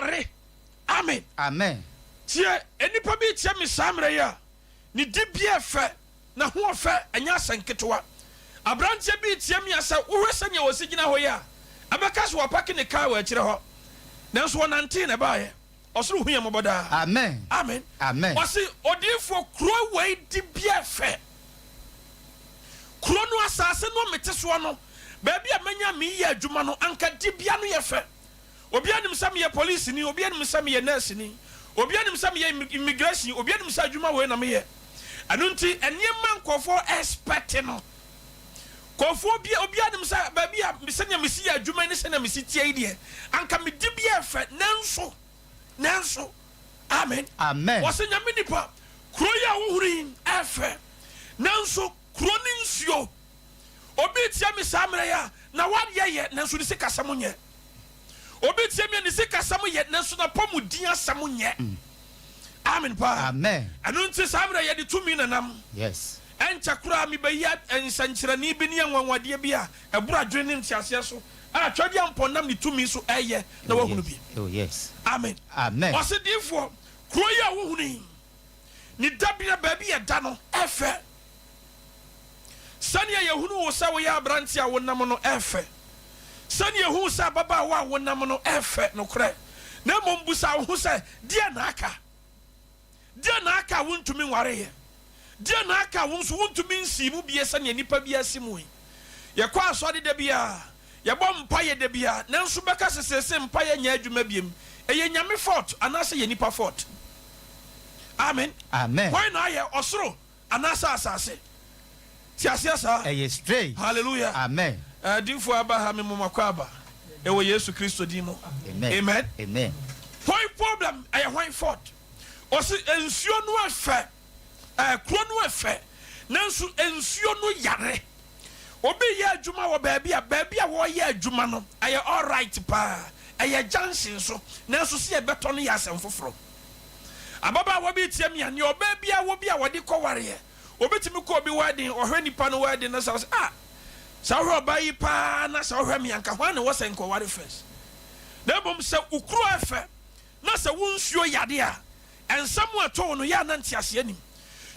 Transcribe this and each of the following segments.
yare. Amen. Amen. Tie enipa bi tie me samre ya. Ni dibia fe na ho fe anya sanketwa. Abrante bi tie me asa wo hwese nya wosigina ho ya. Abeka so wapake ne car wa kire ho. Nanso wonante na baaye. Osoro hu ya moboda. Amen. Amen. Amen. Wasi odifo kro we dibia fe. Kro no asase no meteso no. Baby amanya me ye adwuma no anka dibia no ye fe. Obi anim sam ye police ni, obi anim sam ye nurse ni. Obi anim sam ye immigration, obi anim sam adwuma we na me ye. Anu nti enema nkofo expect no. Kofo obi anim sam baby a mesenya mesi ye adwuma ni se na mesi tie die. Anka me dibia fe nanso. Amen. Amen. Wasenya me nipa kro ya wo hurin efe. Nanso kro ni nsuo. Obi tia me samre ya na wade ye nanso ni se kasam nye. Obi tia me ni se kasam ye nanso na pomu din asam nye. Amen pa. Amen. Anu nti samre ye de tumi nanam. Yes. Encha kura mi beya ensankyerani bi ne anwanwade bi a ebura dwene ntiase so a twade amponam ni tumi so eye na wahunu bi. Oh yes. Amen. Amen. Osedifo kro ya wo hunu ni dabia ba bi da no efe. Sani yehunu wo sa wo ya abranti a wonam no efe. Sani yehu sa baba wa wonam no efe no kre. Na mombusa wo se dia na aka. Dia na aka wontumi nware ye. Dia na aka wonso wontumi nsimu bie sani nipa bia simu yi. Ye kwa asode de bia, ye bom mpaye de bia, nanso beka sesese mpaye nya adwuma biem. Eye nyame fort anase ye nipa fort. Amen. Amen. Why na ye osoro anase asase. Straight. Hallelujah. Amen. Dinfo Abraham mumakwaba. Ewo Yesu Kristo dimo. Amen. Amen. Amen. Why problem? Why fault? Osi ensuo no afa. Kro no afa. Nanso ensuo no yare. Obi ye adwuma wo baabi a wo ye adwuma no. Aye all right pa. Aye jansen so. Nanso se e beto no ya asem foforo. Ababa wo bi tie me ane obabi a wo bi a wode koware. Obetimi ko bi wedding ohwe nipa no wedding na sa sa hwe bayi pa na sa hwe mi anka hwan ne wo sen ko ware first na bom se ukru afa na sa wonsuo yade a ensam ato no ya na ntiase anim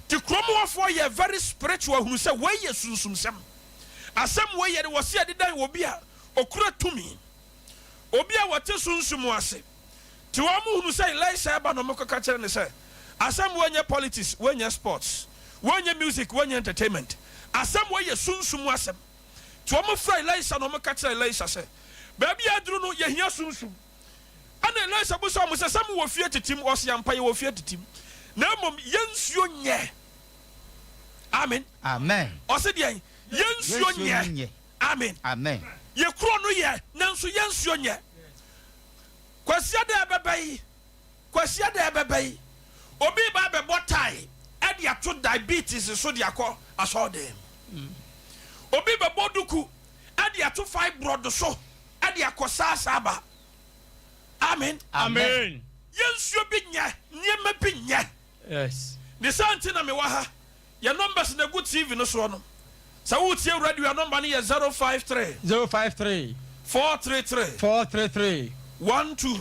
ti kromwofo ye very spiritual hunu se we ye sunsum sem asem we ye de wo se dedan obi a okura tumi obi a wote sunsum ase ti wo mu hunu se Elisha ba no mekaka kire ne se asem we nye politics we nye sports wanya music wanya entertainment asem wo ye sunsum asem to mo fra Elisha no mo ka kire Elisha se baby aduru no ye hia sunsum ana Elisha bo so mo se sam wo fie titim o se ampa ye wo fie titim na mom yensuo nye. Amen. Amen. O se de yensuo nye. Amen. Amen. Ye kro no ye nanso yensuo nye. Kwasia da bebai obi ba be botai edi ato diabetes so de akọ aso dem. Obi be boduku edi ato fibroid so edi akosa saba. Amen. Amen. Yensuo bi nya niema bi nya. Yes. The santi na me wa ha. Your numbers na good TV no so no. Sa wo tie radio your number na 053 433 12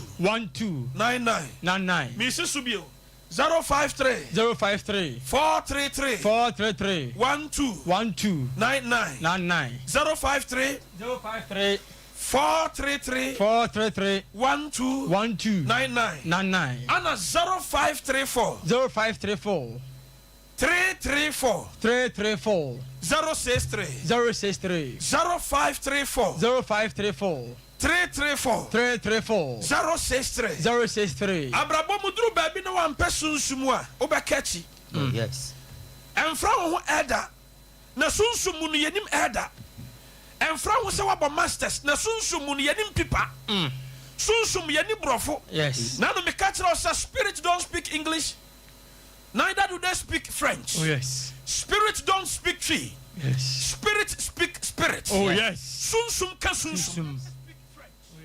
99. Mi susubio 053 433 12 99 053 433 12 99 Ana 0534 334 063 0534 334 063 Abrabo mudru baby no wan pesunsumu a obekachi. Yes. Enfra ho elder na sunsumu no yenim elder. Enfra ho se wabo masters na sunsumu no yenim pipa. Sunsum yenim brofo. Yes. Na no me catch us spirit don't speak English. Neither do they speak French. Oh yes. Spirit don't speak tree. Yes. Spirit speak spirit. Oh yes. Sunsum ka sunsum.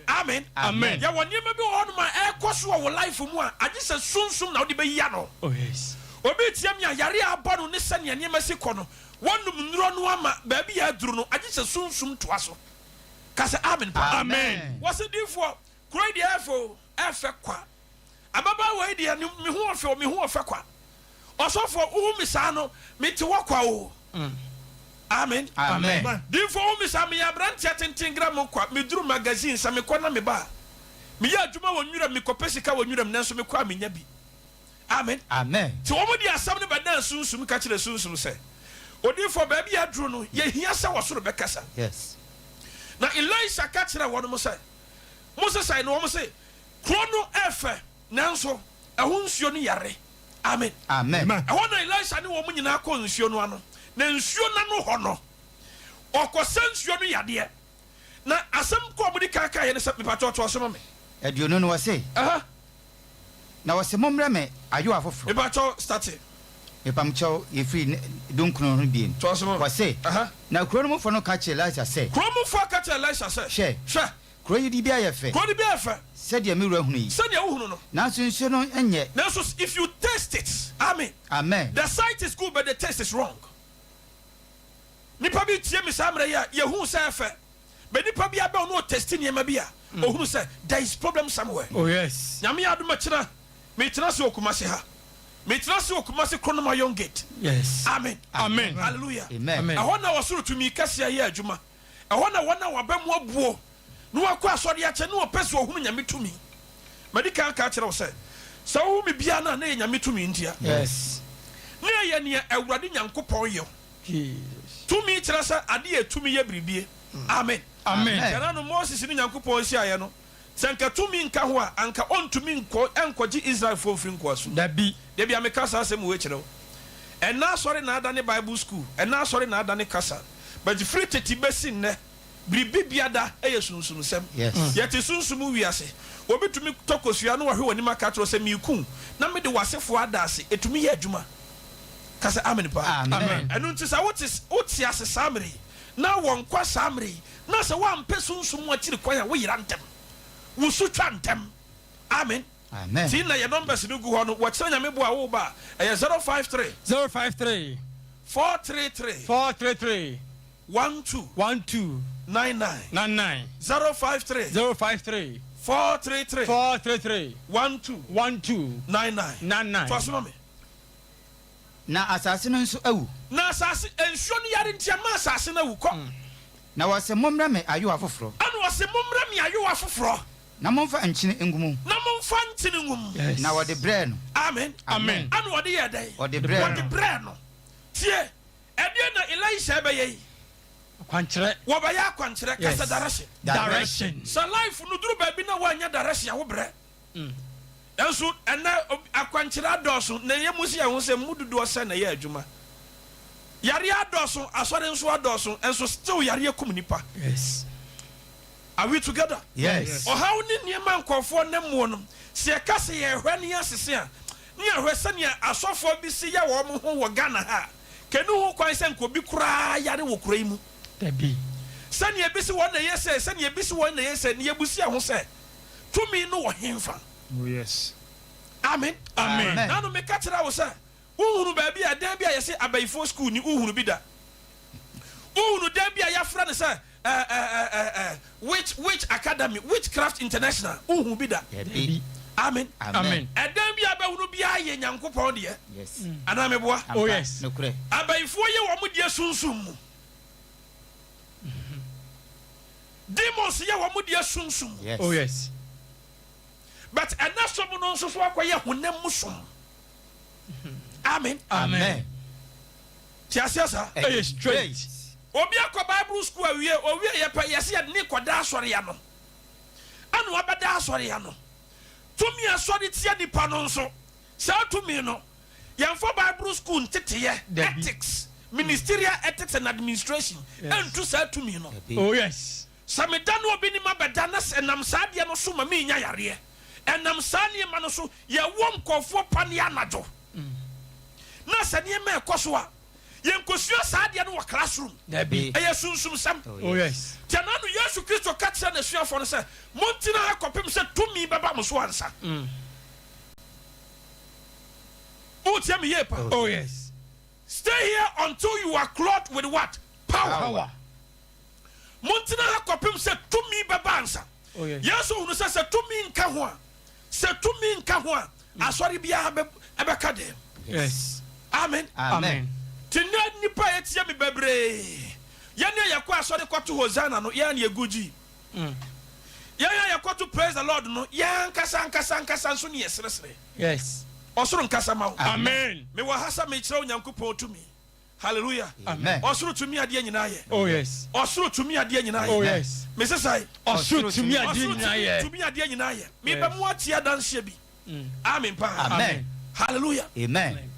Amen. Amen. Ya woni ma bi ho ma e koso wo life mu a age se sunsum na wo de be ya no. Oh yes. Obi tiam ya yare aba no ne sane ne ma siko no. Wonum nuro no ama ba bi ya duru no age se sunsum to aso. Ka se amen pa. Amen. What's the deal for? Cry the effort. efe kwa ababa we dia me ho ofe kwa osofo wo mi sa no me te wakwa o amen Amen. Dimfo wo mi sa me ya brantia tentengra mo kwa me duru magazine sa me kwa na me ba me ya adwuma wo nwura me kopesika wo nwura me nanso me kwa me nya bi amen ti wo mo di asam ne badan sunsum ka kire sunsum se odimfo ba bi aduru no ye hia sa wo soro bekasa Yes. na Elisha ka kire wo no mo se sai no wo mo se krono efe nanso ehun nsuo no yare amen ehon na Elisha ne wo mo nyina akọ nsuo no ano na nsuo na no ho no okosa nsuo no yade na asem ko mo di kaka ye ne se mepato to so me Eduonu no wase na wase momre me ayo afoforo mepato start mepamcho ye free dunkunu no bien to so wase na kuro no mfo no ka che Elisha se kuro mo fo ka che Elisha se hwe kuro yi di bia ye fe kuro di bia fe said ye miru ahunu yi said ye wo hunu no na so nsuo no enye na so if you taste it amen the sight is good but the taste is wrong nipa bi tie mi samre ya ye hu se fe be nipa bi aba no test ni ma bia ohunu se there is problem somewhere oh yes nyame aduma kira me tena se okumase ha me tena se okumase kronoma young gate yes amen hallelujah amen ahona wasoro tumi kase ya adwuma ahona wona wabam abuo no akọ asori ache no opese ohunu nyame tumi medical ka kire wo se so wo me bia na nyame tumi ntia yes na ye ne awurade nyankopon yo tumi kire se ade ye tumi ye bribie amen kana no Moses ni nyankopon si aye no sanka tumi nka ho a anka ontumi enkoji Israel fo firi nkoaso da bi ameka sa asem we kire wo ena sorry na ada ne Bible school ena sorry na ada ne kasa but free teti besi ne bribi biada eye sunsunu sem yeti sunsumu wiase obetumi tokosua no wahwe wani maka tro sem ikun na me de wasefo adase etumi ye adwuma kasa amen pa amen enu ntisa woti ase samri na won kwa samri na se wa mpe sunsumu akiri kwanya wo yira ntem wo su twa ntem amen ti na ye numbers no gu ho no wo kire nyame bo a wo ba 053 433 12 99 053 433 12 99 Twasoma me na asase no nso awu na asase ensuo no yare ntia ma asase na wukọ na wase momra me ayo afoforo anu wase momra me ayo afoforo na momfa nchine ngumu na momfa ntine ngum na wode bre no amen anu wode ye dai wode bre no tie ede na Elisha be ye kwankyere wo ba ya kwankyere kasa direction so life no duru ba bi na wa nya direction wo bre enso ena akwankyere adoso na ye musi ehun se mududu ose na ye adwuma yare adoso asore nso adoso enso still yare akum nipa yes are we together yes o how ni niema nkofo na mo no se kase ye hwe ne asese a ne hwe se ne asofo bi si ya wo mo ho wo Ghana ha kenu ho kwan se nkobi kura yare wo kura imu tabi sani ebisi won na yese sani ebisi won na yese ne ebusi ho se tumi no wo hemfa oh yes amen na no me ka tira wo se uhunu ba bi a dan bi a yese abaifo school ni uhunu bi da uhunu dan bi a ya fra ne se which academy witchcraft international uhunu bi da amen dan bi a ba hunu bi a ye nyankopon de yes ana me boa oh yes nokure abaifo ye wo mu de sunsum mu demons ye wo mu de sunsum oh yes but anasom no nso so akoye honam musom amen tiasiasa straight obi akọ Bible school awie ye pa yesi ya ne koda asori ya no anu abada asori ya no tumi asori tia nipa no nso sa tumi no yemfo Bible school ntete ethics ministerial ethics and administration entu sa tumi no oh yes sameda no obi ni mabeda na enam saade no so ma me nya yare enam sane ma no so ye wom kofo pane anajo na sane ma ekoso a ye nkosua saade no wa classroom dabi eye sunsum sam oh yes tiananu Yesu Kristo katse na suafo no se montina ha kopem se tumi baba mo so ansa utia me yepa oh yes stay here until you are clothed with what power montina ha kopem se tumi baba ansa oh yes Yesu unu se tumi nka ho a se tumi nka ho a asori bia ebeka dem. Yes. Amen. Amen. Tinya nipa etia me bebre. Yene yakwa asori kwato Hosanna no ya na eguji. Yene yakwato praise the Lord no ya nkasa nso ne yesresre. Yes. Osoro nkasa ma. Amen. Me wa hasa me kire onyankopon tumi. Hallelujah. Amen. Osoro tumi ade nyina ye. Oh yes. Osoro tumi ade nyina ye. Oh yes. Me se sai. Osoro tumi ade nyina ye. Tumi ade nyina ye. Me be mu atia danse bi. Amen pa. Amen. Hallelujah. Amen.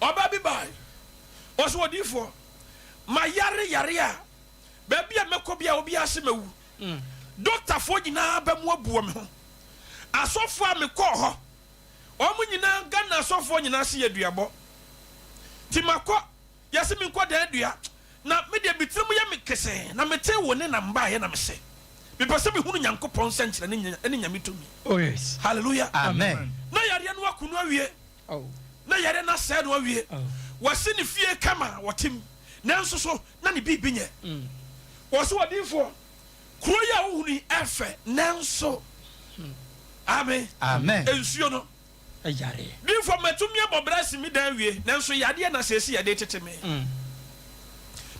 Oba bi bai. Oso odifo. Ma yare a. Ba bia mekọ bia obi ase mewu. Doctor fo nyina ba mu abuo me ho. Asofo a mekọ ho. Omu nyina Ghana asofo nyina se yaduabo. Timako yase mi nkọ da adua. Na me de bitirim ya me kese na mete wo ne na mba ye na me se. Me pese me hunu Nyankopon senkyere ne nyame tumi. Oh yes. Hallelujah. Amen. Na yare no akunu awie. Oh. Na yare na se no awie. Oh. Wase ne fie kama wotim. Nanso so na ne bibi nye. Wose wodifo. Kuro ya ohuni efe nanso. Amen. Amen. Ensuo no. Ayare. Bifo matumi abobra simi dan wie. Nanso yade na sesi yade teteme.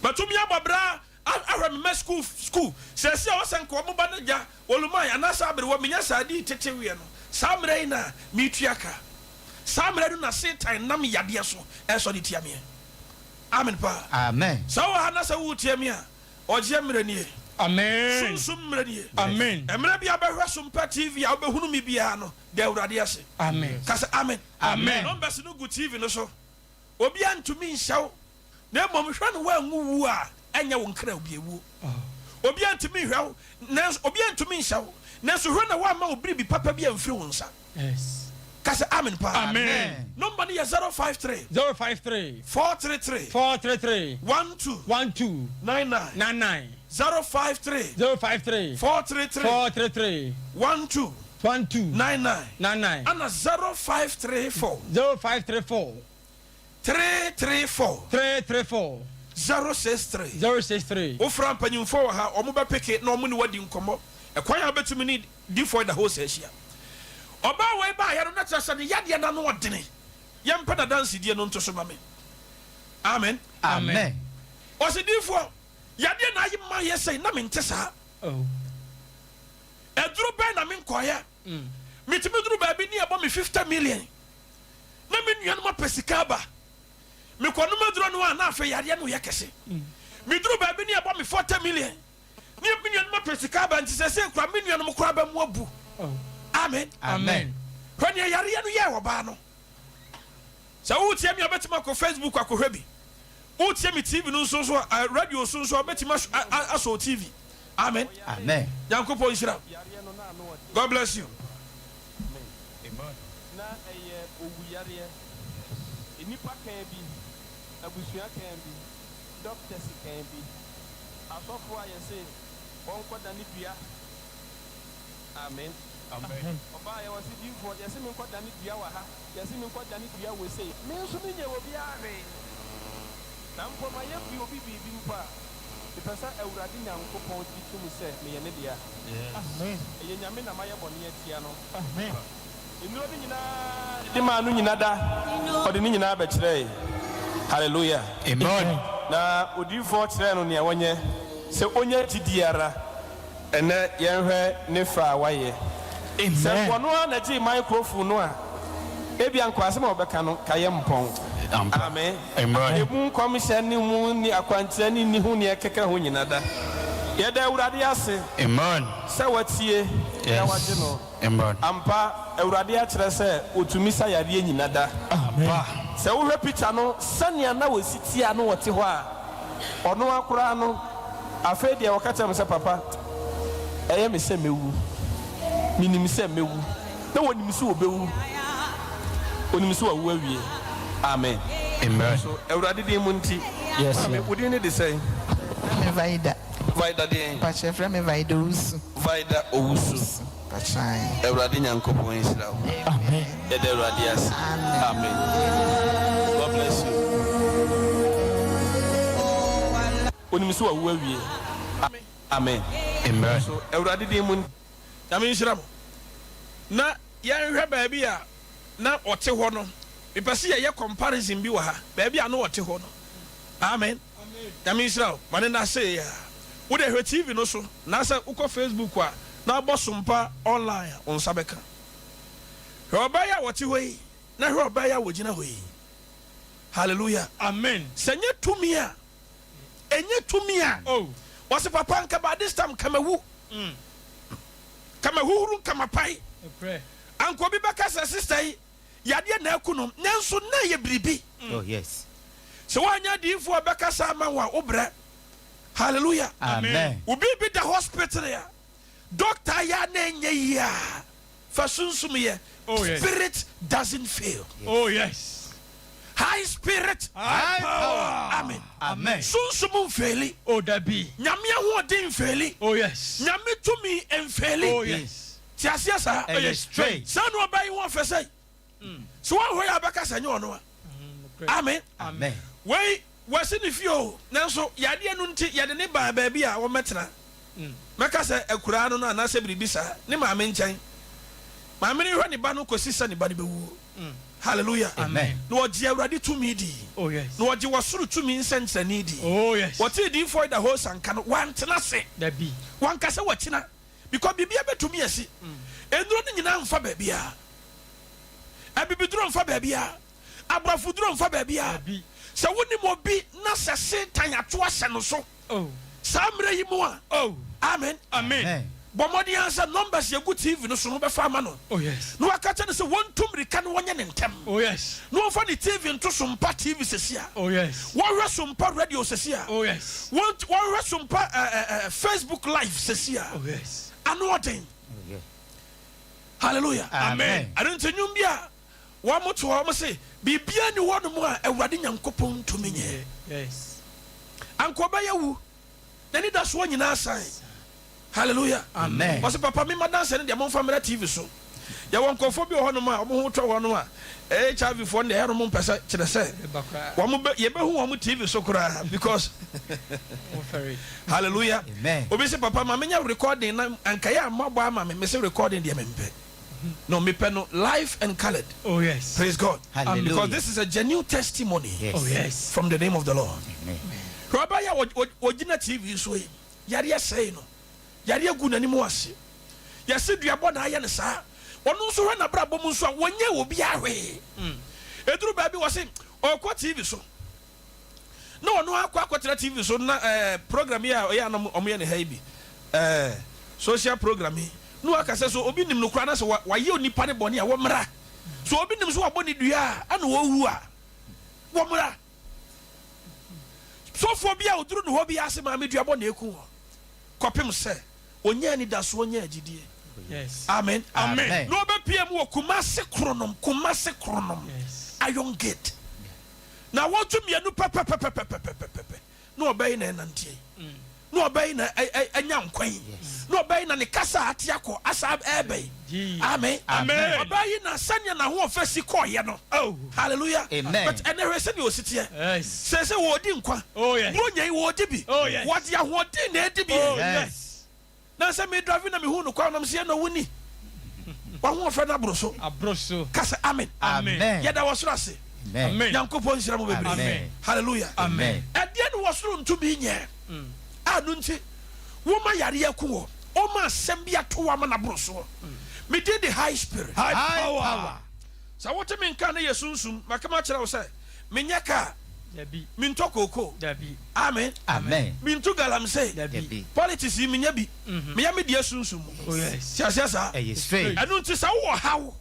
Matumi abobra ahwem school. Sesi a wosen ko mo ba na ja. Oluma ya na sabre wo menya sadi tetewe no. Samre na mituaka. Samre na Satan nam yade so. Eso de tiame. Amen pa. Amen. So wa na sa wu tiame a. Oje mre nie. Amen. Sum mre nie. Amen. Emre bia behwe SOMPA TV a obehunu mi bia no. De urade ase. Amen. Kasa amen. Amen. Numbers no go TV no so. Obi antumi nhyaw. Na mom hwe no wa nwu a enya wo nkra obi ewu. Obi antumi hwaw. Na obi antumi nhyaw. Na so hwe na wa ma obiri bi papa bi amfiri wo nsa. Yes. Kasa amen pa. Amen. Number ni 053 053 433 433 12 12 99 99 053 053 433 433 12 12 99 99 ana 0534 0534 334 334 063 063 ofra mpanyimfo wa ha omo ba peke na omo ni wadi nkomo ekwan ya betumi ni D4 the whole session oba we ba ya no na trasa ne yade na no odene yempa da dance die no ntoso ma me amen Amen. o se D4 yade na ayi ma ye sei na me ntesa oh eduru ba na me nkoya mitimi duru ba bi ni abo me 50 million na me nua no ma pesika ba me kono maduro no na afa yade no ye kese me duru ba bi ni abo me 40 million ni me nua no ma pesika ba ntise kura me nua no mo kura ba mu abu oh amen amen when you yare no ye wo ba no so wo tie me obetima ko Facebook akohwa bi wo tie me TV no so radio so obetima aso TV amen Amen. Yankopon nhira God bless you Amen. Na owu yare enipa kan bi abusua kan bi doctors kan bi asofo ayese wonko da ni dua amen amen oba ye wasi dinfo yesi mi nko da ni dua wa ha yesi mi nko da ni dua we sei me nso mi nye obi are na mpo ma ye bi obi bi mpa ipesa awurade Nyankopon ti tum se me ye ne dia amen ye nyame na ma ye bone atia no amen enuro bi nyina di ma no nyina da ode ni nyina ba kire hallelujah amen na odifo kire no ne wonye se onye tidiara ene yenhwe ne fra waye se wono na ji microphone no a ebia nkwase ma obeka no kaye mpon amen amen ebu commission ni mu ni akwantia ni hu ne keke ho nyina da ye da awurade ase amen se watie na waje no amen ampa awurade a kire se otumi sa yare nyina da amen se wo hwe picture no sania na wositia no wote ho a ono akura no afa dia wakata me se papa eye me se mewu minim se mewu na wonim se obewu onim se wawu awie amen amen so awurade di munti yes amen wodi ne de say me vaida de pache fra me vaida owusu pachai awurade Nyankopon nhira wo amen e de awurade as amen God bless you onim se wawu awie amen amen so awurade di munti nyame nhira mo na yɛnhwɛ baabi a na ɔte hɔ no mepɛ sɛ yɛyɛ comparison bi wɔ ha baabi a na ɔte hɔ no amen nyame nhyira wo mane na asɛ yɛ wode hwɛ TV no so na sɛ wokɔ Facebook a na abɔ sompa online a wo nsa bɛka hwɛ ɔbɛyɛ a wɔte hɔ yi na hwɛ ɔbɛyɛ a wɔgyina hɔ yi hallelujah Amen. sɛ nyɛ tumi a ɛnyɛ tumi a wɔse papa nka ba this time kamawu kamahuhuru nkamapae anko bi bɛka sɛ sister yi yadeɛ na aku no nanso na yɛ biribi Oh yes. sɛ woanya diifoɔ bɛka sa ma wo a wobrɛ hallelujah Amen. obi bi da hospital a doctor ya na ɛnyɛ yi a fa sunsum yɛ spirit doesn't fail. Oh yes. High spirit, High power. Amen. Amen. Sunsum mfeli. Oh dabi. Nyame ahoɔden mfeli. Oh yes. Nyame tumi mfeli. Oh yes. Ti aseɛ saa. Oh yes. Straight. Saa na ɔbɛyi wɔn fɛ sɛ. So wɔn hɔ yɛ abɛka sɛ nyɛ ɔno a. Amen. Amen. Wei wɔsi ne fie o nanso yadeɛ no nti yɛde ne baa baabi a wɔmɛtena. Mɛka sɛ akuraa no anaasɛ biribi saa ne maame nkyɛn. Maame ne hwɛ ne ba no kɔsi sɛ ne ba no bɛwuo. Hallelujah. Amen. Na wɔgye awurade tumi di. Oh yes. Na wɔgye wɔsoro tumi nsɛnkyerɛnne di. Oh yes. Wɔte diifoɔ da hɔ sanka no wantena se. Dabi. Wankasa wɔkyena. Because biribiara bɛtumi asi. Enduro no nyinaa mfa baabia. Abibiduro mfa baabia. Abrafuduro mfa baabia. Sɛ wonim obi na sɛ Satan ato ahyɛ no so. Oh. Saa mmerɛ yi mu a. Oh. Amen. Amen. Bɔmmɔden ansa numbers yɛgu TV no so no bɛfa ama no. Oh yes. Na waka kyɛ no sɛ wɔntum mirika no wɔnyɛ ne ntɛm. Oh yes. Na wɔmfa ne TV nto Sompa TV sɛsi a. Oh yes. Wɔhwɛ Sompa radio sɛsi a. Oh yes. Wɔhwɛ Sompa Facebook live sɛsi a. Oh yes. Ano ɔden. Oh yeah. Hallelujah. Amen. Ade nti nnwom bi a wɔn mo to hɔ wɔn se biribiara ni wɔn mu a Awurade Nyankopɔn tumi nyɛ. Yes. Anko bɛyɛ wu. N'ani da soɔ nyinaa san. Hallelujah. Amen. Wɔsi papa mi ma dansa ne deɛ mo nfa mmerɛ TV so. Yɛwɔ nkɔfo bi wɔ hɔ nom a wɔn ho tɔ hɔ nom a HIV foɔ ne ɛyɛ no mo mpɛsɛ kyerɛ sɛ wɔn bɛ yɛbɛhu wɔn TV so koraa because hallelujah. Amen. Obi sɛ papa ma menya recording na anka yɛ amabɔ ama me sɛ recording deɛ mempɛ. No mepɛ no live and colored. Oh yes. Praise God. Hallelujah. Because this is a genuine testimony. Yes. Oh yes. From the name of the Lord. Amen. Rabaya wojina TV so yi. Yare asɛe no. Yare agu n'anim ase. Yɛse duabɔ na ayɛ ne saa. Ɔno nso hwɛ n'abrabɔ mu nso a wɔnyɛ obi ahwee. Eduru baabi wɔ se ɔkɔ TV so. Na ɔno akɔtena TV so na program yi a ɔyɛ anam ɔmo yɛ ne ha yi bi. Social program yi. No aka sɛ so obi nim no kora na sɛ wayɛ onipa ne bɔne a wɔmmra. So obi nim so wabɔ ne dua a ana wɔwu a wɔmmra. Sɔfoɔ bi a oduru ne hɔ bi ase maame duabɔ na eku hɔ. Kɔpem sɛ onyɛ ni da so onyɛ agyidie. Yes. Amen. Amen. No be PM wɔ Kumase kronom. Yes. Iron Gate. Na wɔtu mienu pɛpɛpɛpɛpɛpɛpɛ. No obey na nantie. No obey na anya nkwan. No obey na ne kasa ate akɔ asa ɛbɛn. Amen. Amen. Obey na sanya na ho ofasi kɔɔyɛ no. Oh, hallelujah. Amen. But ɛnɛ hwɛ sɛ ne ositiɛ. Yes. Sɛ wɔdi nkwa. Oh yes. Wɔnyɛ wɔdi bi. Oh yes. Wɔdi ahoɔden na edi bi. Oh Yes. Na sɛ me drive na me hu no kwa na me se na wuni. Wa ho ofɛ na bro so. Abroso. Kasa amen. Amen. Yɛda wɔ soro ase. Amen. Nyankopɔn nhyira mo bebree. Amen. Hallelujah. Amen. Ɛdeɛ no wɔ soro ntumi nyɛ. A no nti woma yare aku wɔ. Ɔma asɛm bi ato wa ma na boro so. Me did the high spirit. High power. Sa wote me nka na yɛ sunsum makama kyerɛ wo sɛ menyɛ ka Dabi. mentɔ koko. Dabi. Amen. Amen. Mintu galamsey. Dabi. Politics yi menya bi. Meya me deɛ sunsum. Oh yes. Siasia sa. Ɛyɛ straight. Ɛno nti sa wo haw.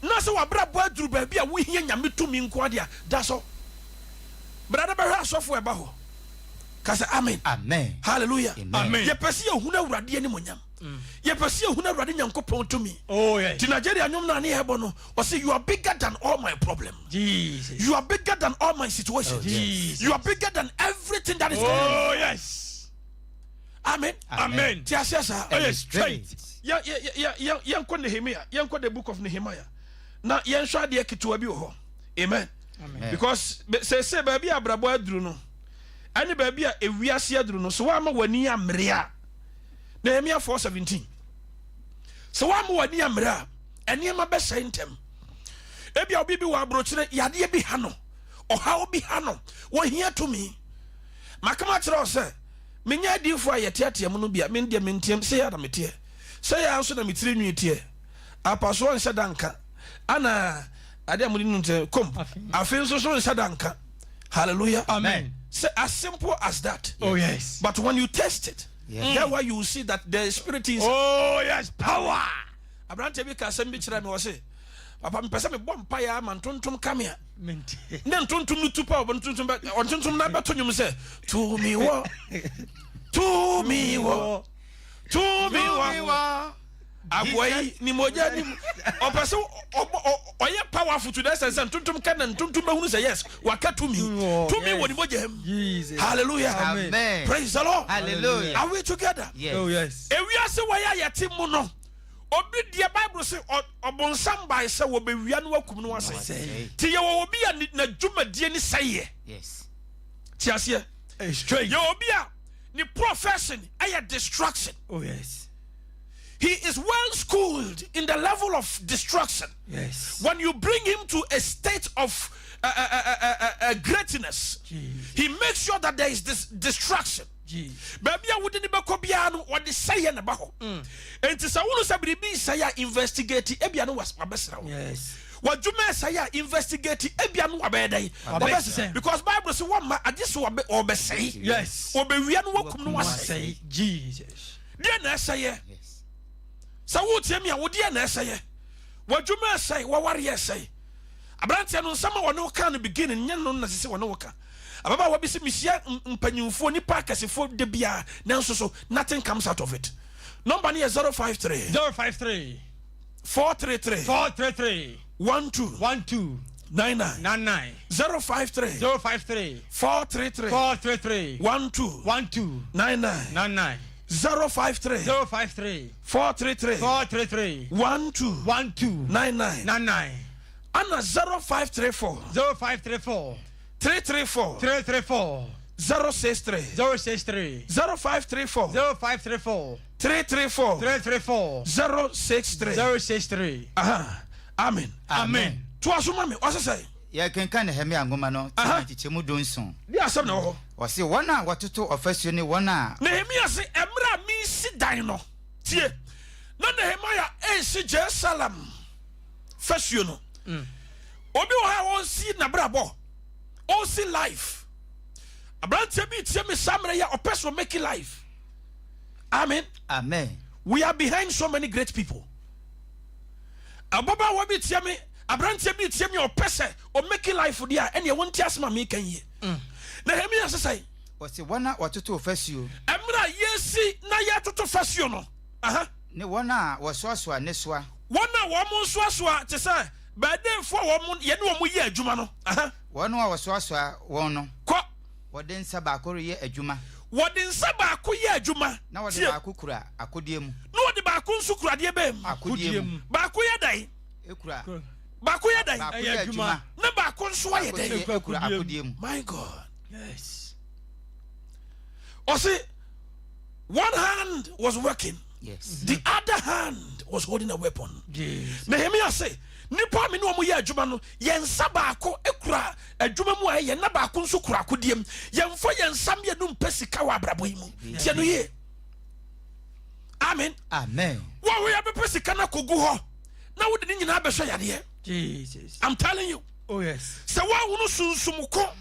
Na sɛ wabrabɔ aduru baabi a wohia nyame tumi nko ade a da so. Brada bɛhwɛ asɔfo ɛba hɔ. Ka sɛ amen. Amen. Hallelujah. Amen. Yɛpɛ sɛ yɛhunu Awurade animonyam. Yɛpɛ sɛ yɛhunu Awurade Nyankopɔn tumi. Oh yes. Ti Nigeria nyom na ne yɛbɔ no ɔsɛ you are bigger than all my problem. Jesus. You are bigger than all my situations. Jesus. You are bigger than everything that is going on. Oh yes. Amen. Amen. Ti aseɛ saa. Ɛyɛ straight. Yɛnkɔ Nehemia. Yɛnkɔ the book of Nehemiah. Na yɛnhwɛ adeɛ ketewa bi wɔ hɔ. Amen. Amen. Because sɛ baabi a abrabɔ aduru no ɛne baabi a ewiase aduru no so wama w'ani amere a Nehemia 4:17 so wama w'ani amere a enema be sentem ebi obi bi wa brochire yade bi ha no oha obi ha no wo hia to me makama kire o se menya adifo ayetiatia mu no bia me ndie mentiem se ya na metie se ya nso na metire nwitie apaso nhyɛ danka ana ade amudi nunte kom afin so nhyɛ danka hallelujah Amen. say as simple as that. Oh yes. But when you test it, that's why you will see that the spirit is Oh yes, power. Abrante bi ka asem bi kira me wo se papa me pese me bom pa ya man tontom come here. Mente. Ne tontom no tupa on tontom na beto nyum se to me wo to me wo to me wo agwai ni moja ni opese oye powerful to that sense tontom kan tontom be hunu say yes waka to me wo ni moja hem. Jesus. Hallelujah. Amen. Praise the Lord. Hallelujah. Are we together? Yes. Oh yes. Ewiase waya yete mu no obi de Bible say obonsam bai say wo be wia no akum no ase ti ye wo obi a na dwumadie ni saye Yes. ti ase Straight. ye obi a ni profession aya destruction. Oh yes. He is well schooled in the level of destruction. Yes. When you bring him to a state of greatness, he makes sure that there is this destruction. Baby, I wouldn't be copiano what they say in the baho. And to Saulu Sabri say investigate Ebiano was my best. Yes. What you may say investigate Ebiano Abede because Bible says one at this or be say Yes. or be we are no Say Jesus. Then say Yes. so what tell me what dear say what you may say what warrior say Abrantia no some one no can begin and no na say one no ka ababa wa bi se misia mpanyumfo ni pa kasefo de bia nanso so nothing comes out of it. Number is 053 433 12 99 053 433 12 99 053 433 12 99 Anna 0534 334 063 0534 334 063 Amen. Amen. To asuma me what's say Ya kenkan hemi angoma no tichemu donson. bi asem na ho O se wona watoto ofasuo ni wona Nehemia se emra mi si dan no tie na Nehemia si Jerusalem fasuo no obi wo ha won si na brabo on si life Abrante bi tie me samre ya opeso make life. Amen. Amen. We are behind so many great people. Ababa wo bi tie me Abrante bi tie me opese o make life dia ene ye won ti asema me kan ye. Nehemia se say O se wona watoto ofasuo emra yesi na ya toto fasuo no ne wona wosoasoa ne soa wona wo mo soasoa te say bade fo wo mo ye ne wo mo ye adwuma no wona wosoasoa won no ko wode nsa ba akoro ye adwuma wode nsa ba ko ye adwuma na wode ba akokura akodie mu no wode ba ko nsu kura de bem akodie mu ba ko ye dai ekura ba ko ye dai adwuma na ba ko nsu ye dai ekura akodie mu. My God. Yes. Or see, one hand was working, Yes. the other hand was holding a weapon. Yes. Nehemia say nipa me no mo ye adwuma no yen saba ko ekura adwuma mu aye na ba ko nso kura kodiem yen fo yen sam ye no mpesika wa abrabo yi mu tie no ye. Amen. Amen. Wo we abepesika na kogu ho na wo de ni nyina abehwe yade. Jesus. I'm telling you. Oh yes. Se wa wo no sunsum ko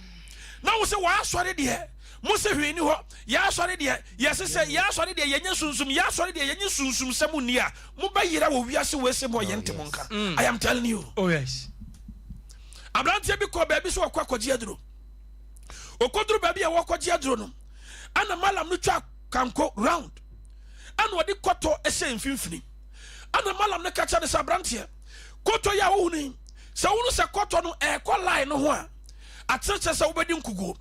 na wo se wa asore de mo se hwe ni ho ya asore de yes se ya asore de yenye sunsum ya asore de yenye sunsum samu ni a mo ba yira wo wiase we se mo yente mo nka. I am telling you. Oh yes. Abrante bi ko ba bi so akwakoje aduro okoduro ba bi e wakoje aduro no ana malam no twa kanko round ana wodi koto ese mfimfini ana malam ne kacha de sabrante koto ya wo ni se wonu se koto no e ko line no ho a atseche se wobedi nkugo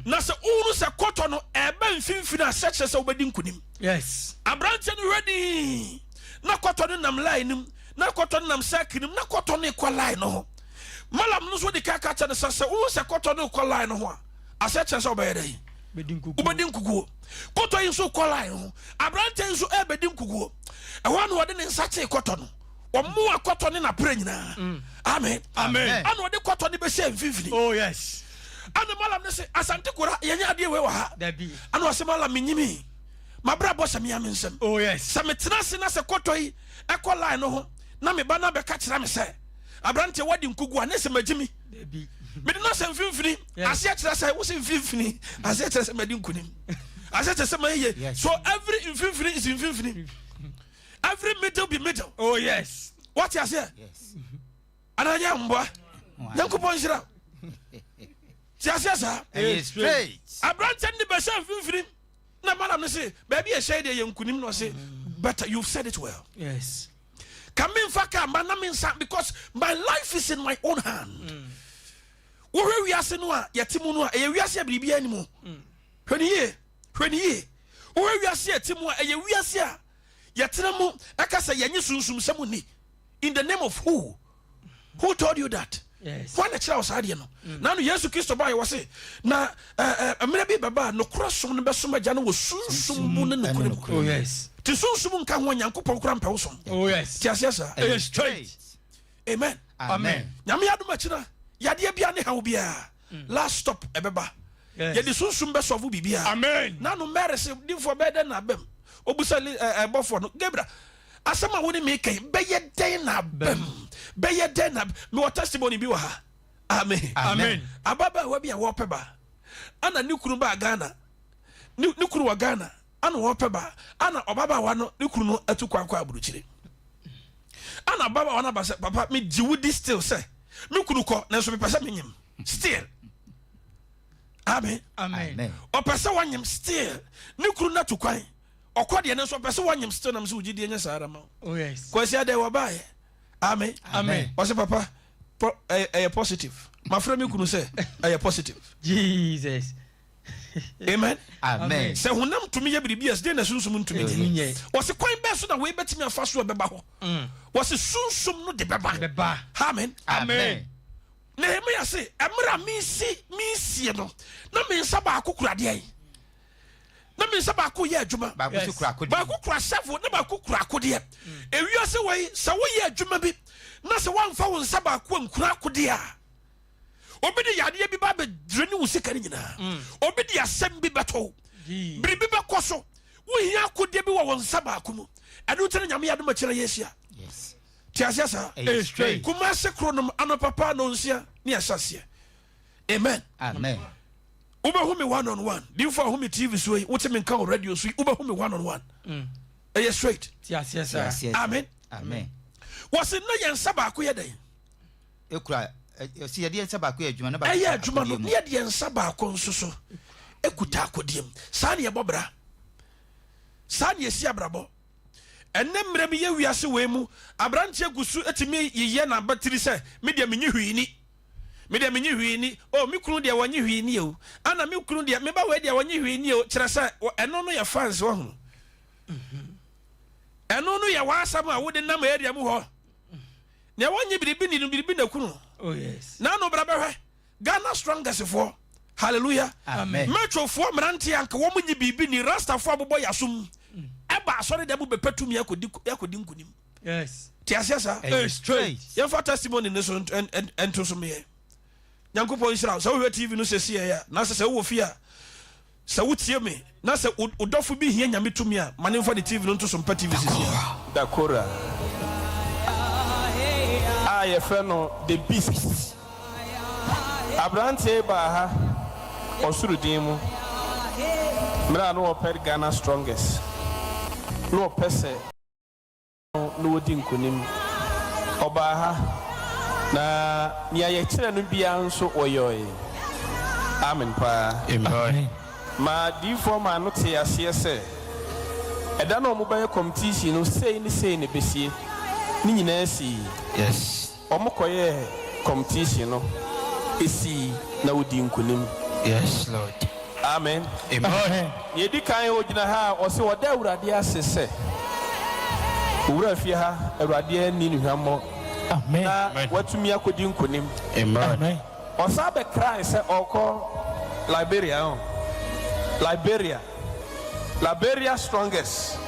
na se wonu se koto no e ba mfimfini a seche se wobedi nkunim. Yes. Abrante no ready na koto no nam line nim na koto no nam sakinim na koto no e ko line no ho malam no so di kaka cha ne se wonu se koto no ko line no ho a aseche se wobedi dai ubedi nkugo koto yi so ko line ho Abrante nso e bedi nkugo e ho na wode ne nsa che koto no omo akoto ne na pra nyina amen Amen. ana ode koto ne be se mfimfini Oh yes. ana malam ne se asante kora yenya ade we wa ha Dabi. ana o se malam nyimi mabra bo se me amensem Oh yes. se metena se na se koto yi ekọ line no ho na me ba na be ka kira me se abrante wadi nkugu ane se magimi Dabi. me de no se mfimfini ase kira se wo se mfimfini ase kira se madi nkunim ase kira se maye so every mfimfini is mfimfini every middle be middle. Oh yes. What you say? Yes. Ananya mbwa. Yankopon hira. Tiasia sa. Straight. Abrante ni be say mfimfini. Na madam ne say, baby e share dey yankunim no say, better you've said it well. Yes. Come in faka manam because my life is in my own hand. Wo hwe wiase no a yetimu no a e wiase biribi animu. Hweni ye. Wo hwe wiase yetimu a e wiase a yetenemu akasa yenye sunsum samuni. In the name of who? Who told you that? Yes. Why na chira osade no? Na no Yesu Kristo ba ye wose na amena bi baba no krosom no besom agya no wo sunsum mu ne nokorem. Oh yes. Ti sunsum nka ho Nyankopon kura mpa wo som. Oh yes. Ti asiasa. Straight. Amen. Amen. Nyame yadom akira. Yade bia ne hawo bia. Last stop ebeba. Yede sunsum be sofu bibia. Amen. Na no merese dinfo be den na bem. Obusa bofo no Gabriel. Asama woni me kai beye den na bem. Beye den na me what testimony bi wa ha. Amen. Amen. Ababa wa bia wo peba. Ana nikuru ba Ghana. Nikuru wa Ghana. Ana wo peba. Ana obaba wa no nikuru no atukwa kwa aburuchire. Ana baba wa na ba se papa me jiwudi still say. Me kunu ko na so me pese me nyim. Still. Amen. Amen. O pese wanyim still. Nikuru na tukwan. Okode ne so pese wanyim still na me so ugidi enya sara ma. Oh yes. Kwasi ade wo bae. Amen. Amen. O se papa positive. My friend me kunu say positive. Jesus. Amen. Amen. Se honam tumi ye biribias de na sunsum ntumi de. O se kwan be so na we betimi afa so beba ho. O se sunsum no de beba. Beba. Amen. Amen. Nehemia say emra mi si no. Na me nsa ba akokura de ai. Na me nsa ba akoye adwuma. Ba ko kura akodi. Ba akokura sefo na ba akokura akode. Ewiase wei se wo ye adwuma bi na se wanfa wo nsa ba akokura akode a. Obi de yade bi ba be dreni wo sika ni nyina. Obi de asem bi beto. Biribi be koso. Wo hia akode bi wo wo nsa ba akomu. Adu tene nyame yade ma kire yesia. Yes. Tiasiasa. Straight. Kuma se kronom anopapa no nsia ni asase. Amen. Amen. Uba humi one on one. Dinfo humi TV so yi. Wote me nka radio so yi. Uba humi one on one. Eye straight. Yes. Yes. Amen. Amen. Wase na yen saba akoye den. Ekura si yede yensa ba ko adwuma na ba. Eye adwuma no ne yede yen saba akonso so. Ekuta akodiem. Sa ne yebobra. Sa ne yesi abrabo. Enne mrem ye wiase we mu abrantie gusu etimi yiye na batiri se me de menyi hwini. Me de menyi hwini. Oh me kunu de wanyi hwini o. Ana me kunu de me ba we de wanyi hwini o. Kire se eno no ye fans wo hu. Eno no ye wasam a wo de nam area mu ho. Ne wanyi biribi na kunu. Oh yes. Na no bra behwe. Ghana strongest for. Hallelujah. Amen. Metro for mranti anka wo munyi biribi ni rasta for abobɔ yasum. Eba sorry de bu bepetumi yakodi nkunim. Yes. Tiasiasa. Straight. Your for testimony ne so ento so me. Nyankopɔn Israel, so we TV no sesi ya. Na se wo fia. Se wo tie me. Na se udofo bi hia nyame tumi a, mane for the TV no nto so mpa TV sesi ya. Dakora. Ye friend the beast. Abrante ba ha. Osuru mu. Mra no oper Ghana strongest. No pese no wodi nkonim oba ha na nia ye kire no bia nso oyoy amen pa Amen. ma di forma no te ase se eda no mo baye competition no sei ne besie ni nyina si Yes. omokoye competition no esi na wodi nkonim. Yes, Lord. Amen. Amen. Yedi kan ogina ha o se woda awurade asese owura fie ha awurade ni nuhwamo Amen. na watumi akodi nkonim. Amen. O sa be cry se oko Liberia strongest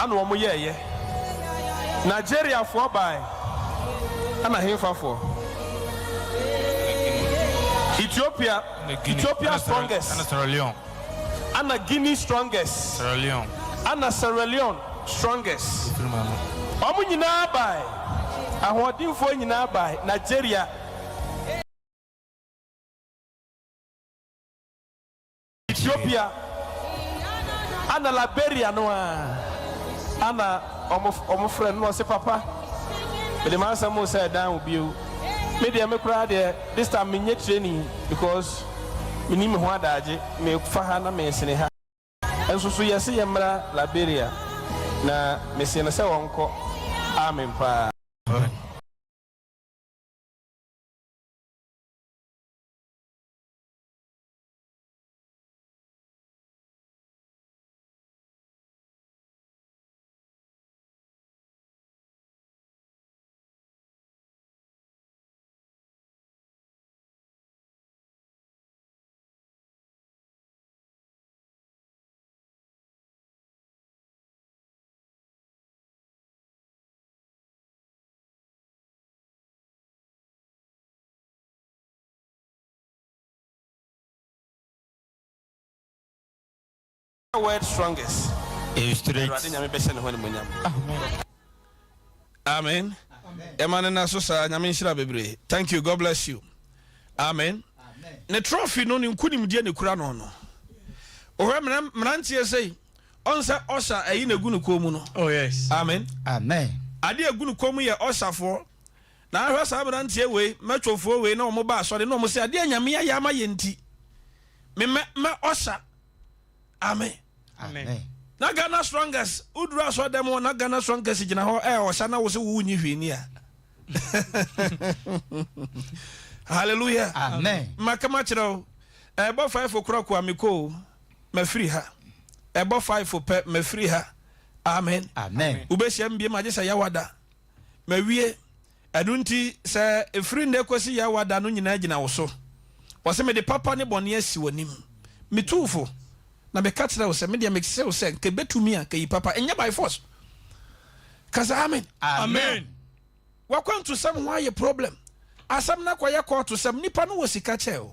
anu omo ye Nigeria for by ana hefa for Ethiopia strongest ana Sierra Leone ana Guinea strongest Sierra Leone ana Sierra Leone strongest omu nyina by ahodinfo nyina by Nigeria Ethiopia ana Liberia no ana omo friend no say papa the man some say down with you me dey me cry there this time me nye training because me ni me ho adaje me fa ha na me sene ha enso so yesi yemra Liberia na me sene se wonko amen pa word strongest straight Amen. Emmanuel Sosa, Nyamenshira bebre. Thank you. God bless you. Amen. Ne trophy no ni nkunim die ne kura no no. Ohwe mrantie sei. Onsa osha ayi na gunu komu no. Oh yes. Amen. Ade agunu komu ye osafo. Na ahwe sa mrantie we, matwofo we na omo ba asore na omo se ade anyame ya ma ye nti. Me osha. Amen. Na Ghana strongest udura so dem na Ghana strongest gina ho osha na wo se wo nyi hwini a. Hallelujah. Amen. Makama chiro ebo 5 o'clock amiko ma free ha. Ebo 5 pe ma free ha. Amen. Ubehia mbie ma jesa yawada. Ma wie adunti se efri nde kwesi yawada no nyina gina wo so. Wo se me de papa ne bone asi wonim. Mitufo na be katra wo se me de make se wo se ke betumi a ke papa enya by force. Kaza amen. Amen. Wakwantu sam why a problem. Asam na kwaya court to sam nipa no wosika che o.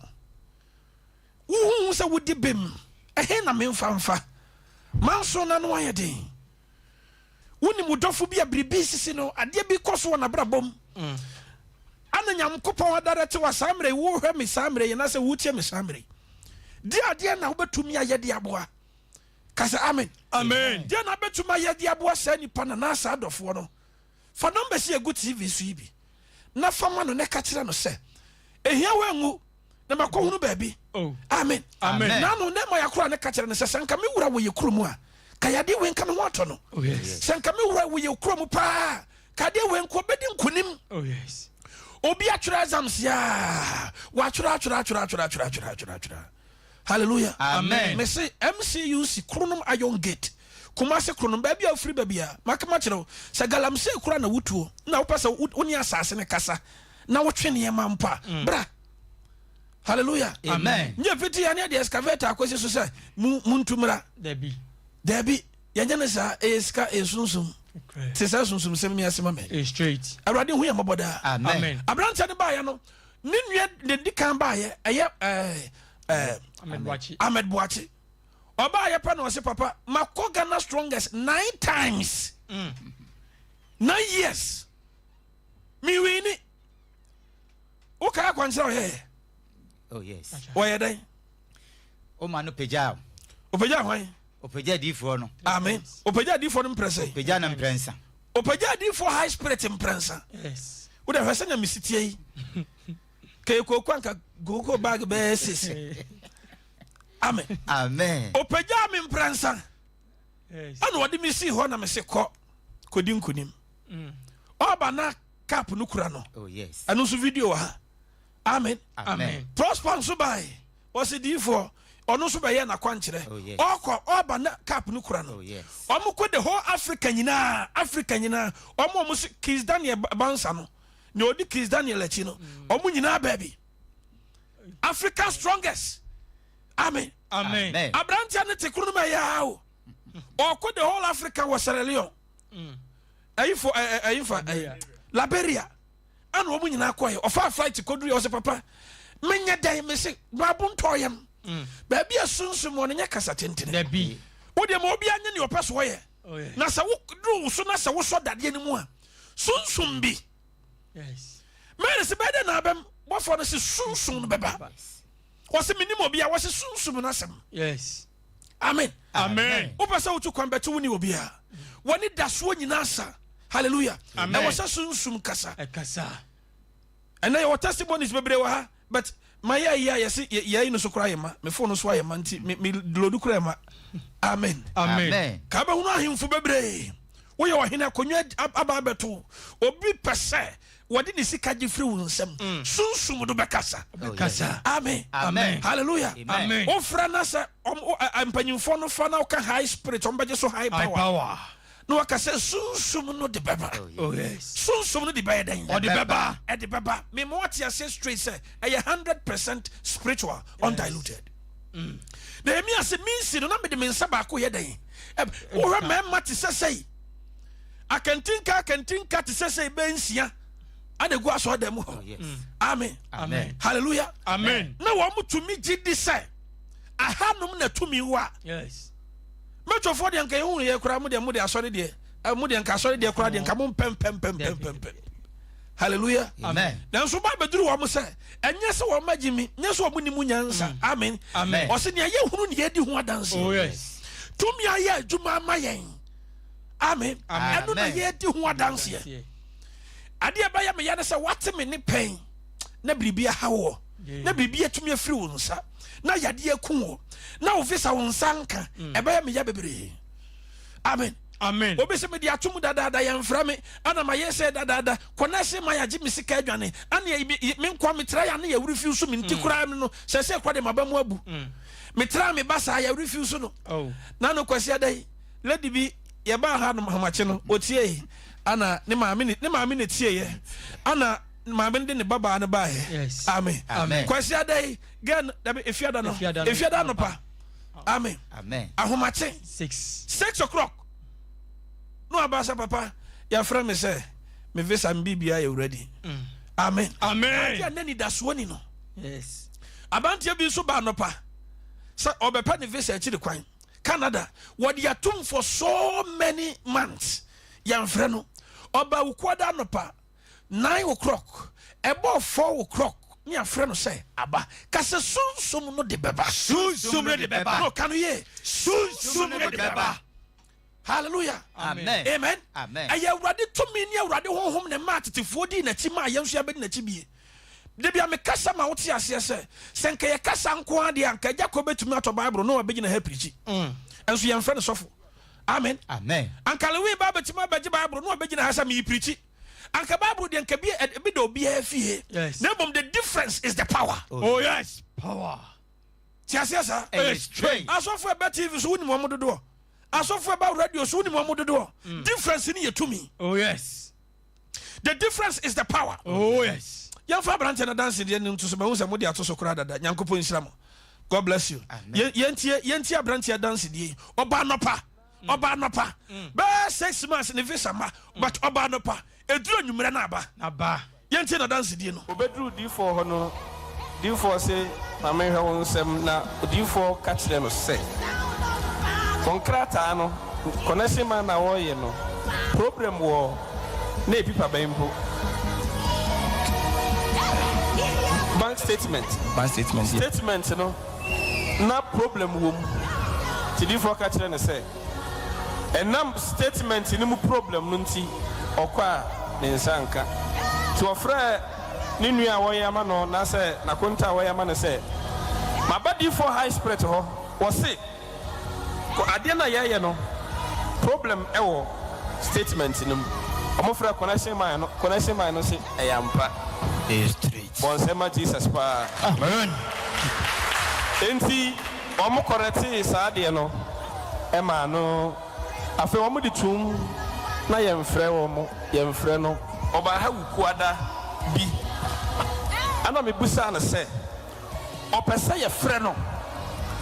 Wu se wodi bem. Ehe na memfa. Manso na no ayede. Woni mudofo bia bribi sisi no ade bi koso na brabom. Ana nyamkopon adarete wa samre wo hwe me samre ye na se wutie me samre. Di ade na wobetumi ayede aboa. Kasa amen. Amen. Di na betumi ayede aboa sa nipa na na sa adofo no. Fa number si egu TV so ibi. Na fama no ne ka kire no se. Ehia wangu na makohunu baabi. Oh. Amen. Amen. Na no ne ma yakura ne ka kire no se sanka me wura wo ye kuromu a. Kayade we nka me ho ato no. Oh yes. Sanka me wura wo ye kuromu pa. Kade we nko bedi nkunim. Oh yes. Obi atwura exams ya. Wa twura. Hallelujah. Amen. Me say MCUC Kronum Iron Gate. Kumase Kronum baby a free baby a. Makama chiro se galamse kura na wutuo. Na wopasa oni asase ne kasa. Na wotwe ne mampa. Bra. Hallelujah. Amen. Nye piti ya ne de excavator akwese so se muntumra. Debi. Ya nyane sa eska esunsum. Se sa sunsum sem mi asema me. Straight. Awrade hu ya moboda. Amen. Abranta ne ba ya no. Ni nua de dikan ba ye Ahmed Boachi. Oba ye pa no se papa mako Ghana strongest 9 times. 9 years. Mi wini. O ka kwanse o he. Oh yes. O ye dai. O ma no peja. O peja hwan? O peja difo no. Amen. O peja difo no mprese. Peja na mprensa. O peja difo high spirit mpresa. Yes. Wo da hwese na misitie yi. Ke ko kwanka go bag be sisi. Amen. O peja me mprensa. Yes. Ano wadi mi si ho na me se kodi nkunim. Oba na cap no kura no. Oh yes. Anu so video ha. Amen. Prosper so by. Was it for ono so be na kwankyere. Oba na cap no kura no. Oh yes. Omo ko the whole Africa nyina. Omo so Kiss Daniel Bansa no. Ne odi Kiss Daniel achi no. Omo nyina baby. Africa strongest. Amen. Abrantia ne te kunu ma ya o. Oko the whole Africa was Sierra Leone. Liberia and woman in Aqua or far flight to Kodri or papa. Many day may say, Babun Toyam. Baby, as soon as morning, Casatin. There be. Would the Mobian in your passway? Nasa do soon as I was so that anymore. Soon be. Yes. Man is better than Abem. What for this is soon, Baba? Was a minimum be? I was a soon. Yes. Amen. Amen. Opasa to come back to when you be. When it does one in answer. Hallelujah. Amen. I was a soon kasa. Kasa. And now your testimonies, baby, but my ya see, ya no so cry, ma, me phone so I man, me lodu crema. Amen. Amen. Kaba una him for baby. We are hina konya ababeto. Obi pese. What did sika free unsem? Soon do bekasa. Kasa. Amen. Amen. Hallelujah. Amen. O franasa, panyimfo no fa na ka high spirit, ombaje so high power. No waka say soon no the baba. Oh yes. Soon no the baba. Or the baba. At the baba. Me what you say straight say 100% spiritual, undiluted. The me as mean si no na me de mensa ba ko ye den. O remember to say I can think to say bensia. And the go aso dem ho. Amen. Amen. Hallelujah. Amen. Na wo mu to me gidi say ahanum na to me wa. Yes. Metro for the anka hu ye kura mu de asori de mu de anka asori de kura de anka mu pem. Hallelujah. Amen. Then so ba beduru wo mu say enye se wo magimi nye so wo ni mu nyansa. Amen. Amen. O se ne ye hunu ne ye di hu adanse. Oh yes. Tumi aye adwuma amayen. Amen. Anu na ye di hu adanse. Ade ba ya me ya se wate me ne pen na biribi hawo. Na biribi atumi afiri wo nsa. Na yade aku na ofisa wo nsanka ebe ya me ya bebre. Amen. Amen. Obi se me di atum dada ya mfra me ana ma yese dada kona se ma ya gi misika adwane ana me nkwa me tra ya na ya wuri fi so me nti kura me no se kwa de mabamu abu. Me tra me basa ya wuri fi so no. Oh. Na no kwasi adai lady bi ye ba ha no hamache no otie ana ne maame ne tie ye ana maame de ne baba ne ba he. Yes. Amen. Amen. Kwasi adai gan efiada no pa. Amen. Amen. Ahomache 6 o'clock. No abasa papa ya friend me say me visa mbibia you ready. Amen. Amen. Ya nani daswoni no. Yes. Abantia bi so ba no pa. Sa obepa ne visa echi de kwan. Canada what you atum for so many months. Ya friend no. Oba ukwoda no pa 9 o'clock. About 4 o'clock. Ni a friend say aba kase sunsum no de beba. Sunsum no de beba. No can you hear? Sunsum no de beba. Hallelujah. Amen. Amen. Amen. Aya urade to me ni urade honhom ne matetefo di na chi ma yenso ya be na chi bie. De bia me kasa ma wote ase se senka ye kasa nko ade anka Jacob betumi ato Bible no obegi na ha prichi. Enso ye mfre ne sofo. Amen. Amen. Anka lewi ba betumi abegi Bible no obegi na ha sa me prichi. Anka Bible de anka bi do bi ha fie. Yes. Nebom the difference is the power. Oh yes. Power. Tiasia sa. Strength. Asofo e bet TV so woni mo mododo. Asofo about radio so woni mo mododo. Difference in ye to me. Oh yes. The difference is the power. Oh yes. Yan fa branch na dance de nim to so mahu se mo de atoso kura dada. Nyankopon nsira mo. God bless you. Yentie branch dance de. Oba nopa. Ba 6 months ne visa ma but oba nopa. Eduro nwumre na aba. Yentie na dance de no. Obedru D4 ho no. D4 say ma me hwe won sem na D4 catch them say. Konkrata no connection man na wo ye no problem wo na epipa bempo bank statement no na problem wo ti di for catch na say enam statement ni mu problem no nti okwa ne nsanka ti ofra ni nua wo ye ama no na say na konta wo ye ama no say ma body for high spirit ho wo say ko ade na ye no problem ewo statement nim omofra connection man no say eyampa Straight. bon sema Jesus pa Amen. enti omo correct sa ade no e ma no afi omo di tum na yemfre no oba ha wukuada bi ana me busa na say opesa ye frɛ no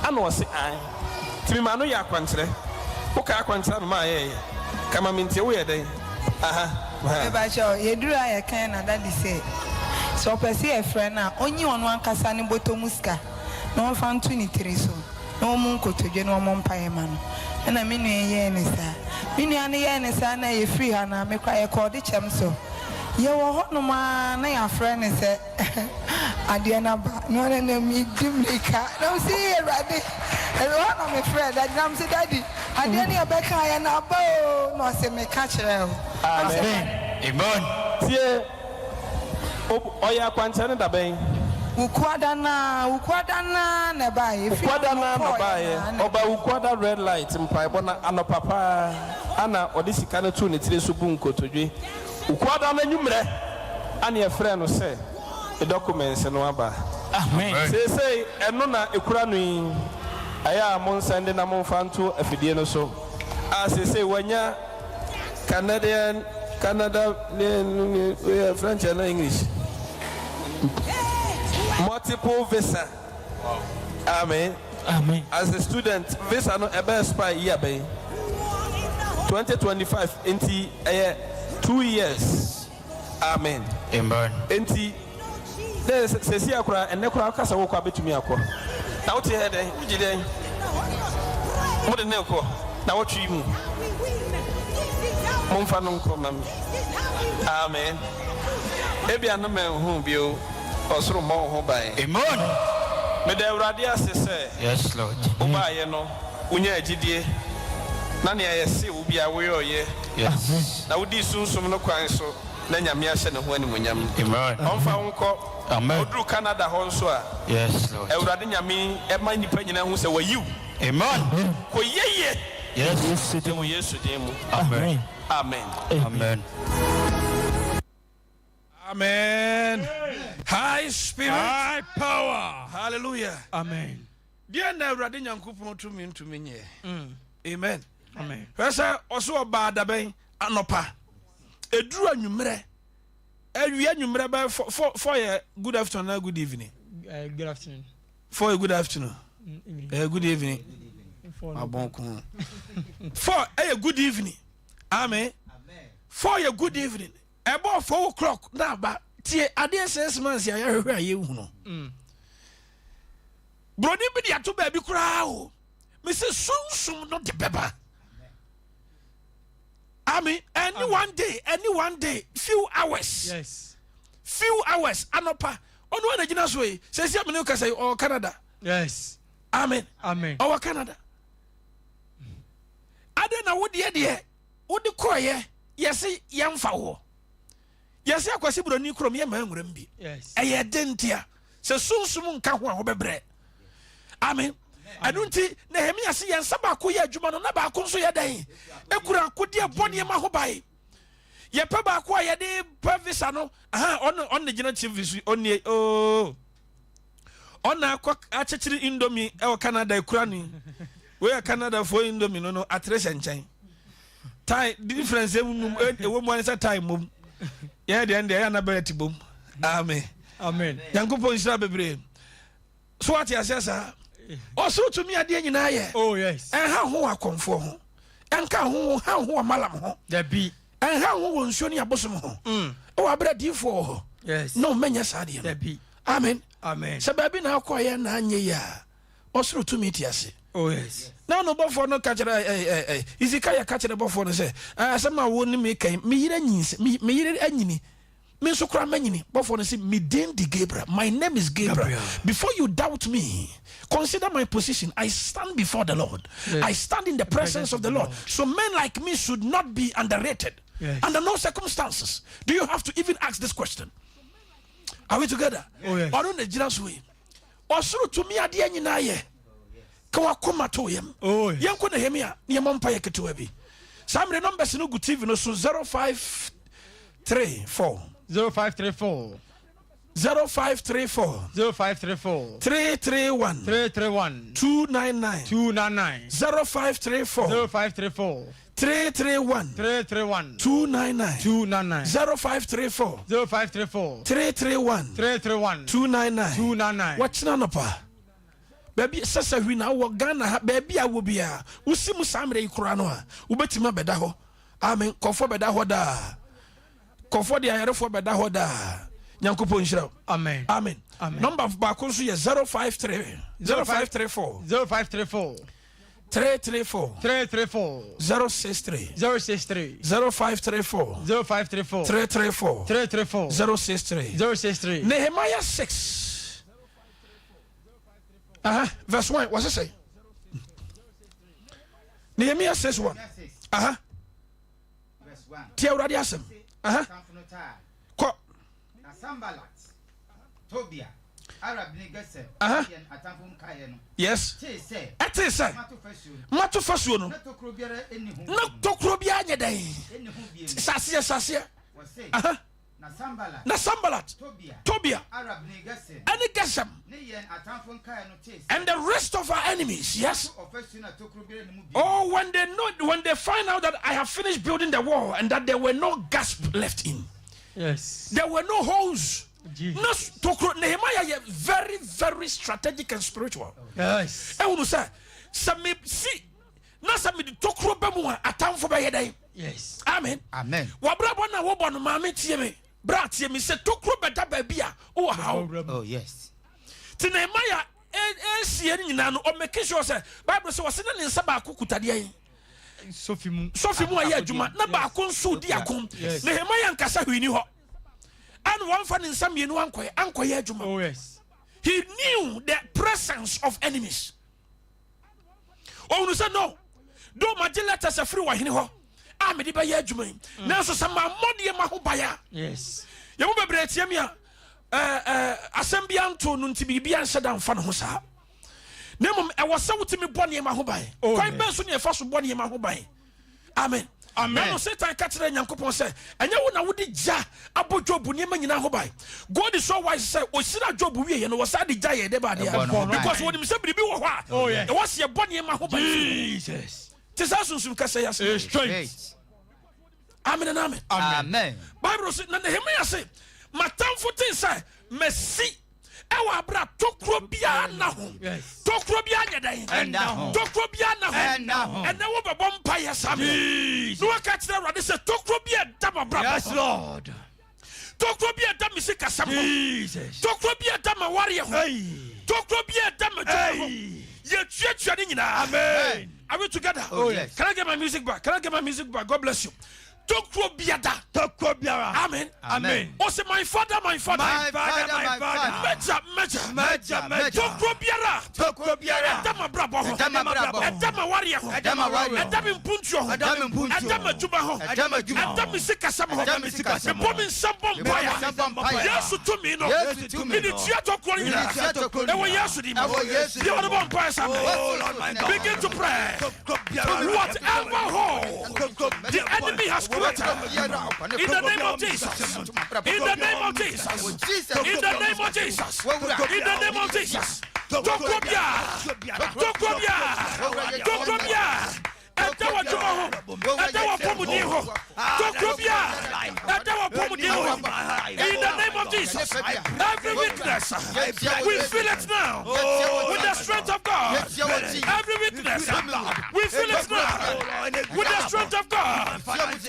ana o se an timi ma no ya akwankyerɛ wo ka akwankyerɛ no ma ye kama mentie wo ye den Ebacho, yeduru aye kan na daddy say. So pesi e friend na onyi onu ankasa ni botomuska. Na onfa ntu ni tiri so. Na omu nkotodwe na omu mpaye ma no. Na me nu ye ne sa. Me nu ane ye ne sa na ye free ha na me kwa ye call de chem so. Ye wo ho no ma na ya friend ne say ade na ba. No na mi dimlika. Na see Erade. One of my friends that I'm say daddy ade na be kan ya na ba o no say me ka kire o. Amen. Tie oya kwantene da ben. Ukwada na na ba e. Ukwada na ba e. Oba ukwada red light mpaebo na anopapa ana odisika na tu ne tire so bu nkotodwe. Ukwada na nwumre ana ye frɛ no sɛ the documents no aba. Amen. Say eno na ekura no yi aya mo nsende na mo fanto afidie no so. Say wanya Canada French and English. Multiple visa. Amen. Amen. As a student, visa no best by year by 2025 into 2 years. Amen. Amen. Enti there's sesi akura enne kura kasa wo kwa betumi akọ. Na wo te he den, wo gide. Mo de ne akọ. Na wo twi mu. Mo mfa no nkọ mam. Amen. Ebi anu me hu bio. Osoro mo ho bai. Amen. Me de Awurade asese. Yes, Lord. Wo ba ye no, unya agidie. Na ne ayese wo bia wo ye. Yes. Na wo di sunsum no kwan so. Na nyame ahye ne ho animonyam. Amen. Onfa nkọ. Amen. Odru Canada ho nso a. Yes, Lord. Awurade nyame e ma nipa nyina hu se wayiw. Amen. Ko yeye. Yes. Demo Yesu demo. Amen. Amen. Amen. Amen. High spirit. High power. Hallelujah. Amen. Dear na Awurade Nyankopɔn to me nye. Amen. Amen. Hwesa oso oba daben anopa. Eduru anwumre. Awia anwumre ba for a good afternoon, good evening. Good afternoon. For a good afternoon. Good evening. For a good evening. Amen. For a good evening. About 4 o'clock now, but tie ade 6 months ya hwehwe aye hu no. Broni bi dia to ba bi kura o. Me say sunsum no de beba. Amen. Any one day, few hours. Yes. Few hours anopa. Ono na gina so yi. Say me no ka say or Canada. Yes. Amen. Amen. Or Canada. Ade na wo de koye. Yes, yamfa wo. Yes, akwasi broni krom ye manwuram bi. Yes. Eye dentia. Se sunsum nka ho a wo bebre. Amen. Adunti Nehemia se yen saba ko ye adwuma no na ba ko so ye dan. Ekura akodi abone ma ho bai. Ye pa ba ko ye de visa no. On the gina chief visa onye ona akọ achechiri Indomie e Canada ekura ni. We Canada for Indomie no atresia nchen. Time difference e wo mo ansa time mum. Yeah, the end ya na bereti bom. Amen. Amen. Yankopon sira bebre. So what ya say also to me ade nyina ye. Oh yes. En ha ho akonfo ho. Enka ho malam ho. The be. En ha ho wonsuo ni abosom ho. O abradi fo. Yes. No menya sade. The be. Amen. Amen. Sababi na akoye na anye ya. Osoro to me tiase. Oh yes. Now no bofo no kachira izikaya kachira bofo no say asema wo ni me kan me yire nyinse me yire anyini me so kra manyini bofo no say me den di Gabriel, my name is Gabriel. Before you doubt me, consider my position. I stand before the Lord. Yes. I stand in the presence of the Lord. So men like me should not be underrated. Yes. Under no circumstances do you have to even ask this question. Are we together? Oh yes. Or the Jesus way. Osuru to me ade anyina ye. Kawa koma to yem. Oh yes. Yanko Nehemia ni yamampa ye ketewa bi. Samre numbers no good TV no so 0534 0534 0534 0534 331 331 299 299 0534 0534 331 331 299 299 0534 0534 331 331 299 299 What's none of baby sasa hwi na wo Ghana baby a wo bia usimu samre ikura no a ubetima beda ho Amen. Comfort beda hoda. Comfort the ayarefo beda hoda. Nyankopon nhyira. Amen. Amen. Amen. Number ba ko so ye 053 0534 0534 334 063 0534 334 063 Nehemiah 6 verse 1 what's it say? Nehemiah 6:1 verse 1 Tia uradi asem ko Tobia Arab ni gese atamfum kaye no yes ate say matu fasuo no na tokro bia anya dan sase na sambalat Tobia Arab ni gese any gesem atamfum kaye no and the rest of our enemies yes oh when they find out that I have finished building the wall and that there were no gaps left in yes there were no holes. No, Nehemiah is very, very strategic and spiritual. Yes. I want to say, some see, na some the tokro bemu a time for by day. Yes. Amen. Amen. Wabra bona wo bono mama tie me. Bra tie me say tokro beta ba bia. Oh how? Oh yes. Ti Nehemiah sie nyina no o make sure say Bible say wose na ne nsa ba akukutade an. Sofi mu aye adwuma na ba akon so di akon. Nehemiah nkasa hwini ho. And one fan in some ankoye adwuma. Oh yes. He knew the presence of enemies. Oh, no, say no. Do my letters a free wahini ho. Me di ba ye adwuma. Na so some money ma ho baya. Yes. Ye mo bebre tie me asembia nto no nti bibia nhyɛ da mfa no ho saa. Na mom e wose wotimi bɔne ma ho bae. Kwan ben so ne fa so bɔne ma ho bae. Amen. Amen. No Satan catcher Nyankopon say, and you na wudi ja abo Job niema nyina ho bai. God is so wise say, o sira Job wie no was ade ja ye de ba de. Because when him say biribi wo ho a. Oh yeah. E was ye bone ma ho bai. Jesus. Tisasunsun ka say yes. Straight. Amen and amen. Amen. Bible say na Nehemiah say, matamfo tin say, merci. Ewa bra tokro bia na ho. Yes. Tokro bia nya dan. Tokro bia na ho. And now we bomb pie sam. No catch the radi say tokro bia dama bra. Yes Lord. Tokro bia dama se kasam. Jesus. Tokro bia dama warrior. Tokro bia dama jo. Ye twa ni nyina. Amen. Are we together? Oh yes. Can I get my music back? God bless you. Tokro biada. Amen. Amen. Oh, say my father. My father. Meja. Tokro biara. Edama brabo. Edama warrior. Edama mpuncho. Edama juba ho. Edama sikasam ho. Bomin sambom paya. Yesu to me no. Ini tia tokro ni. Ewo Yesu di. You want to bomb paya sam. Begin to pray. Whatever hole the enemy has in the name of Jesus. In the name of Jesus. In the name of Jesus. In the name of Jesus. Tokobia. Edawa juma ho. Edawa pomudi ho. Tokobia. Edawa pomudi ho. In the name of Jesus. Every weakness, we feel it now. With the strength of God. Every weakness, we feel it now. With the strength of God.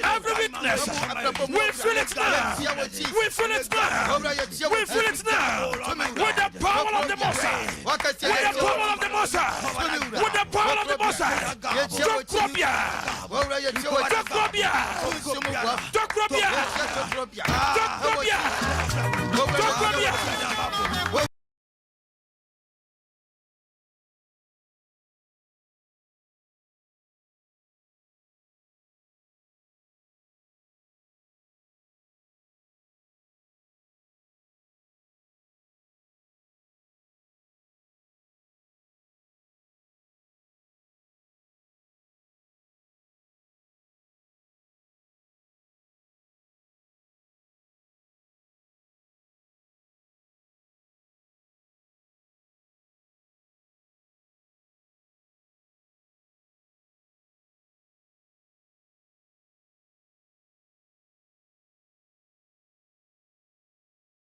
Every weakness, we feel it now. We feel it now. We feel it now. With the power of the Most High. With the power of the Most High. With the power of the Most High. Tokobia. Tokobia. Tokobia. Tokobia.